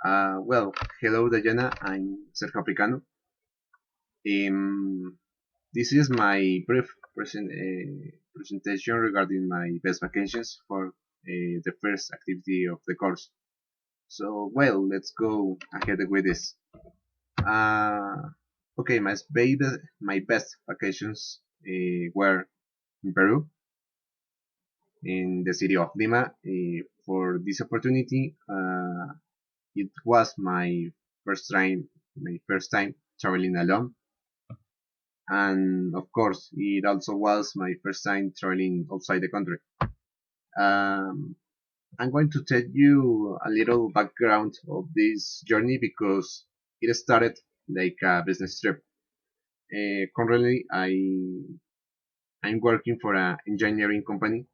Well, hello Diana, I'm Sergio Africano. Um, this is my brief presentation regarding my best vacations for the first activity of the course. So, well, let's go ahead with this. Uh, okay, my best vacations were in Peru, in the city of Lima. For this opportunity, it was my first time traveling alone, and of course, it also was my first time traveling outside the country. Um, I'm going to tell you a little background of this journey because it started like a business trip. Currently, I'm working for an engineering company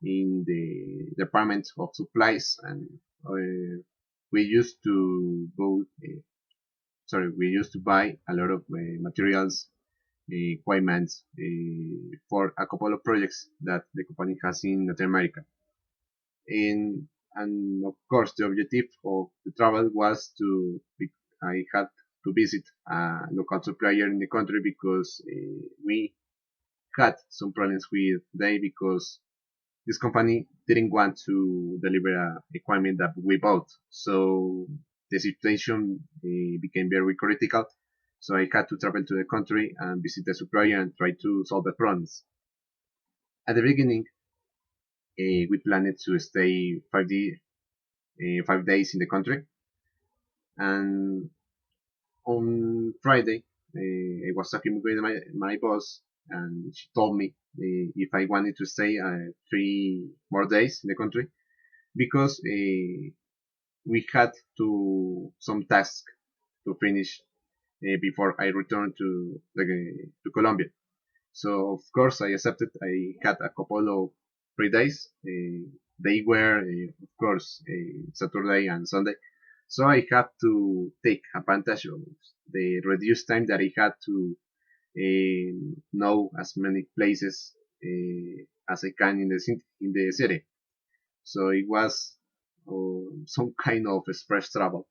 in the department of supplies, and we used to go. We used to buy a lot of materials, equipment for a couple of projects that the company has in Latin America. And, and of course, the objective of the travel was I had to visit a local supplier in the country because we had some problems with they because this company didn't want to deliver equipment that we bought. So the situation became very critical. So I had to travel to the country and visit the supplier and try to solve the problems. At the beginning, we planned to stay 5 days in the country. And on Friday, I was talking with my boss, and she told me if I wanted to stay 3 more days in the country because we had to some tasks to finish before I returned to Colombia. So of course I accepted. I had a couple of free days. They were of course Saturday and Sunday. So I had to take advantage of the reduced time that I had to know as many places as I can in the city. So it was some kind of express travel.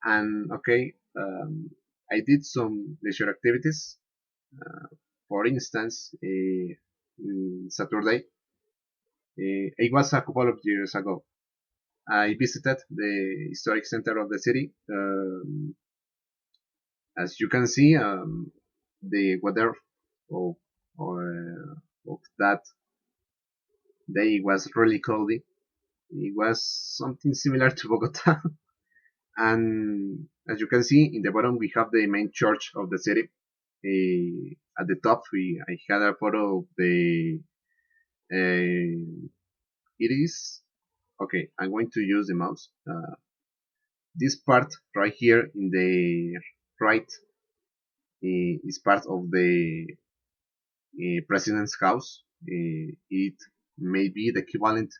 And okay, I did some leisure activities. For instance, Saturday, it was a couple of years ago. I visited the historic center of the city. As you can see, the weather of, of that day was really cold. It was something similar to Bogota. And as you can see, in the bottom we have the main church of the city. At the top, I had a photo of the. It is okay. I'm going to use the mouse. This part right here in the right is part of the president's house. It may be the equivalent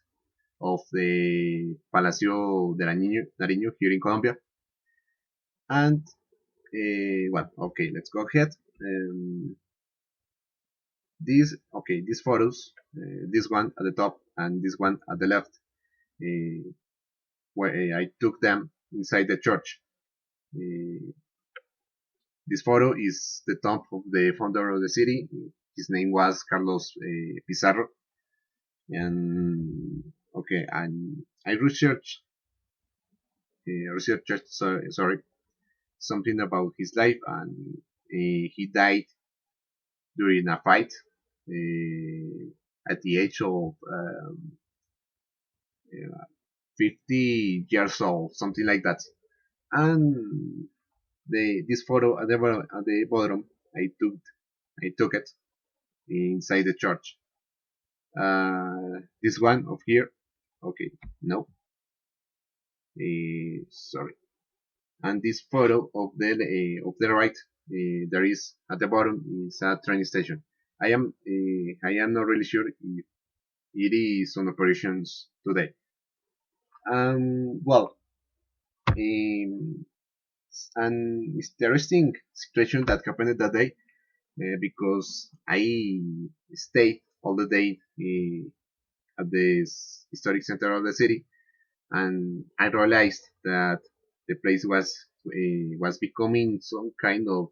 of the Palacio de Nariño here in Colombia. And well, okay, let's go ahead. These photos, this one at the top and this one at the left, where I took them inside the church. This photo is the tomb of the founder of the city. His name was Carlos Pizarro. And okay, and I researched something about his life, and he died during a fight at the age of 50 years old, something like that. And this photo at the bottom, I took it inside the church. This one of here, okay, no, sorry. And this photo of the right, there is at the bottom is a train station. I am not really sure if it is on operations today. Well, um, an interesting situation that happened that day because I stayed all the day at the historic center of the city, and I realized that the place was becoming some kind of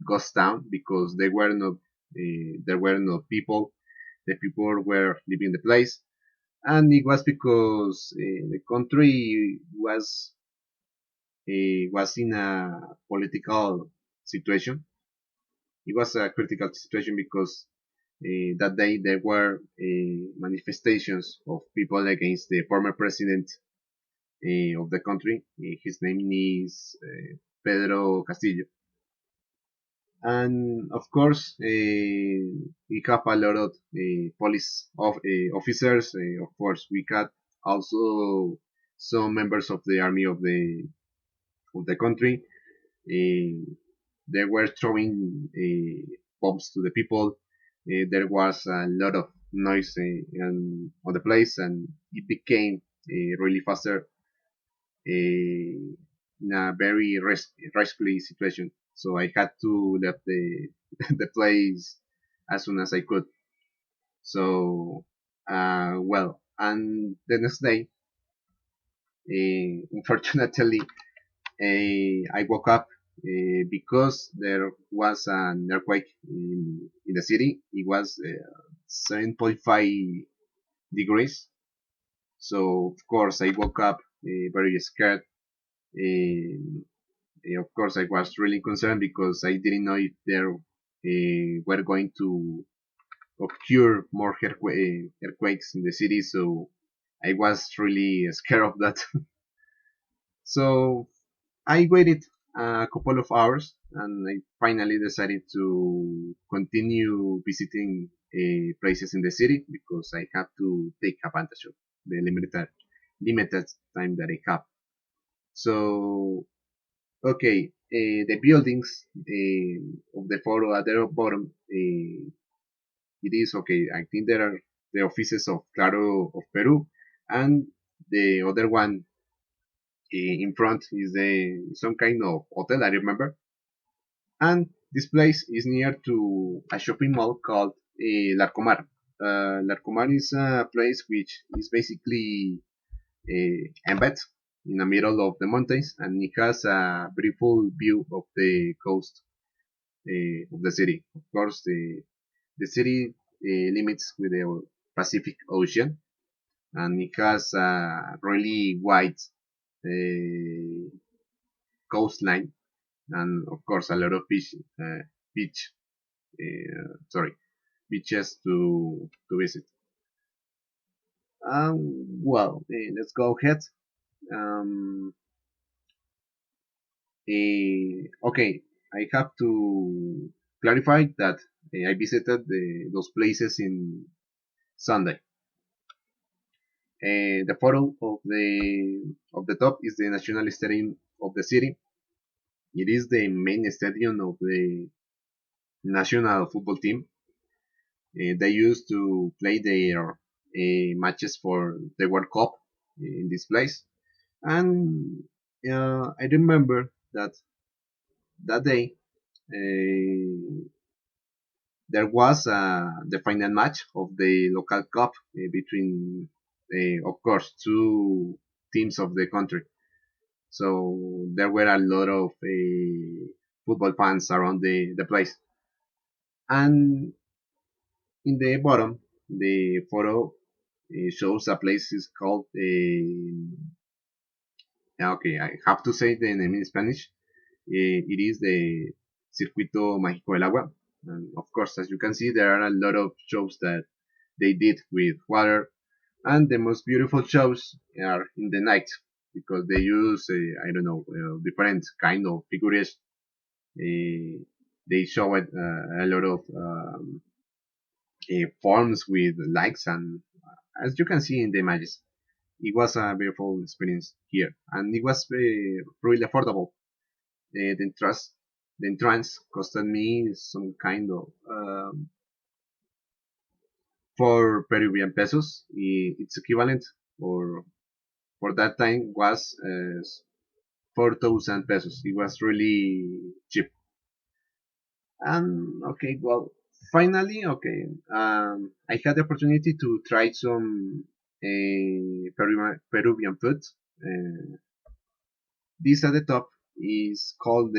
ghost town because there were no people. The people were leaving the place, and it was because the country was in a political situation. It was a critical situation because that day there were manifestations of people against the former president of the country. His name is Pedro Castillo. And of course, we have a lot of officers. Of course, we got also some members of the army of the country. They were throwing bombs to the people. There was a lot of noise on the place, and it became really faster in a very risky situation. So I had to leave the the place as soon as I could. So well, and the next day, unfortunately, I woke up because there was an earthquake in the city. It was 7.5 degrees. So of course I woke up very scared. Um, of course I was really concerned because I didn't know if there were going to occur more earthquakes in the city. So I was really scared of that. So I waited a couple of hours and I finally decided to continue visiting places in the city because I have to take advantage of the limited time that I have. So, okay, the buildings of the photo at the bottom, it is okay. I think there are the offices of Claro of Peru, and the other one in front is the some kind of hotel. I remember, and this place is near to a shopping mall called Larcomar. Larcomar is a place which is basically embedded in the middle of the mountains, and it has a beautiful view of the coast of the city. Of course, the city limits with the Pacific Ocean, and it has a really wide uh, coastline, and of course a lot of beach, sorry, beaches to visit. Well, let's go ahead. Um, okay, I have to clarify that I visited those places in Sunday. The photo of the top is the national stadium of the city. It is the main stadium of the national football team. They used to play their matches for the World Cup in this place, and I remember that that day there was the final match of the local cup between, of course, two teams of the country. So there were a lot of football fans around the place. And in the bottom, the photo shows a place is called. Okay, I have to say the name in Spanish. It is the Circuito Mágico del Agua. And of course, as you can see, there are a lot of shows that they did with water, and the most beautiful shows are in the night because they use I don't know different kind of figures. They show it a lot of forms with lights, and as you can see in the images, it was a beautiful experience here, and it was really affordable. The entrance costed me some kind of 4 Peruvian pesos. Its equivalent for that time was 4,000 pesos. It was really cheap. And okay, well, finally, okay, I had the opportunity to try some. Peruvian food. Uh, this at the top is called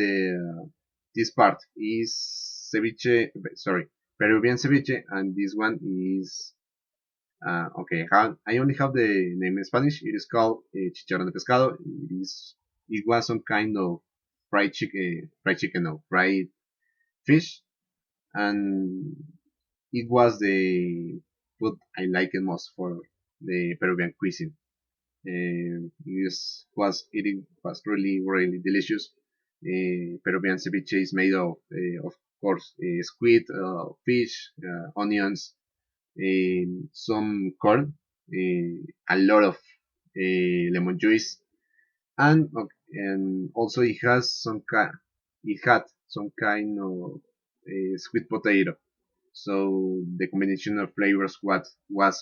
this part is ceviche, sorry, Peruvian ceviche, and this one is okay. I only have the name in Spanish. It is called chicharrón de pescado. It was some kind of no, fried fish, and it was the food I liked most for the Peruvian cuisine. It was really delicious. Peruvian ceviche is made of course, squid, fish, onions, some corn, a lot of lemon juice, and also it had some kind of sweet potato. So the combination of flavors was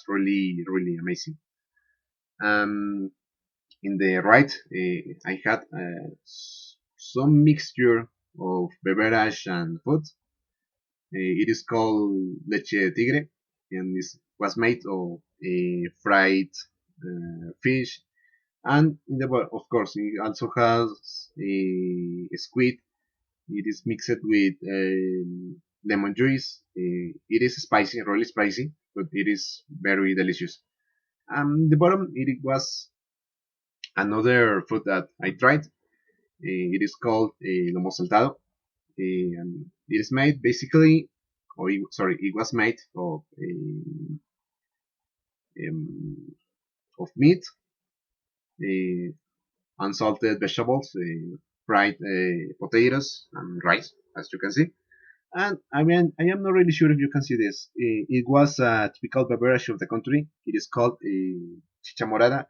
really amazing. Um, in the right, I had some mixture of beverage and food. It is called leche de tigre, and it was made of fried fish. And in the of course, it also has a squid. It is mixed with lemon juice. It is spicy, really spicy, but it is very delicious. The bottom, it was another food that I tried. It is called lomo saltado. And it is made basically, sorry, it was made of meat, uh, unsalted vegetables, fried potatoes, and rice, as you can see. And I mean, I am not really sure if you can see this. It was a typical beverage of the country. It is called chicha morada.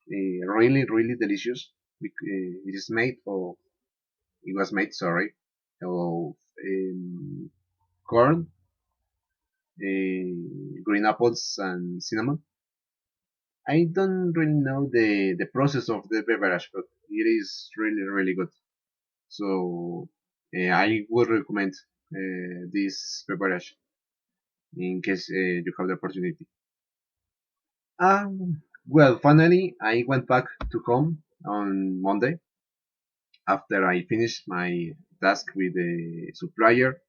Really delicious. It is made of, it was made, sorry, of corn, green apples, and cinnamon. I don't really know the process of the beverage, but it is really good. So I would recommend this beverage in case you have the opportunity. Well, finally, I went back to home on Monday after I finished my task with the supplier,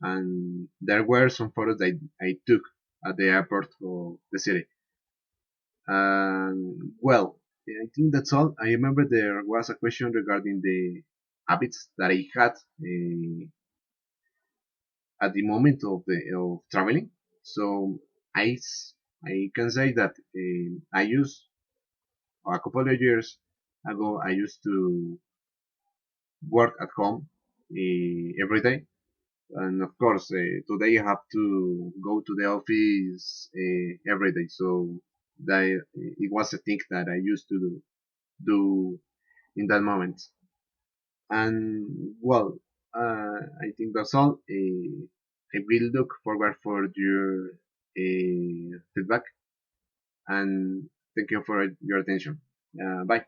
and there were some photos that I took at the airport of the city. Well, I think that's all. I remember there was a question regarding the habits that I had at the moment of the of traveling. So I can say that I used a couple of years ago. I used to work at home every day, and of course today I have to go to the office every day. So that it was a thing that I used to do in that moment. And well, I think that's all. I will look forward for your feedback, and thank you for your attention. Bye.